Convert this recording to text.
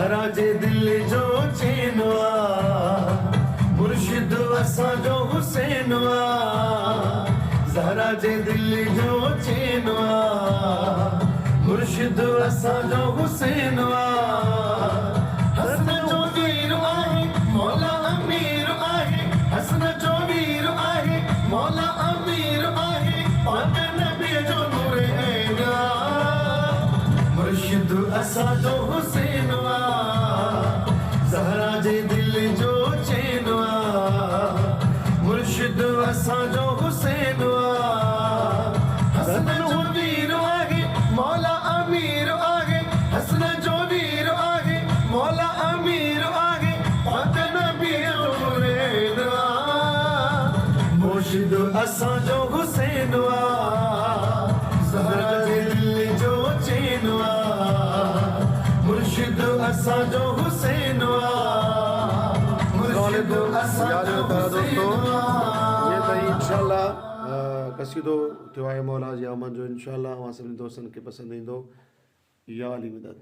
ज़हरा जे दिल जो चैन मुर्शिद असांजो हुसैन ज़हरा जे दिल जो चैन मुर्शिद असांजो हुसैन हसन जो वीर आहे मौला अमीर आहे हसन जो वीर आहे मौला अमीर आहे पाक नबी जो नूर ऐना मुर्शिद असांजो हुसैन ज़हरा जे दिल जो चैन मुर्शिद असांजो हुसैन हसन जो वीर आहे मौला अमीर आहे हसन जो वीर आहे मौला अमीर आहे पाक नबी जो नूर ऐना मुर्शिद असांजो हुसैन ज़हरा जे दिल जो चैन मुर्शिद असांजो हुसैन मुर्शिद असांजो दोस्तों ये त इंशाल्लाह कसीदो थियो आहे मौला जे अमन जो इंशाल्लाह अवां सभिनी दोस्तनि खे पसंदि ईंदो या अली मदद।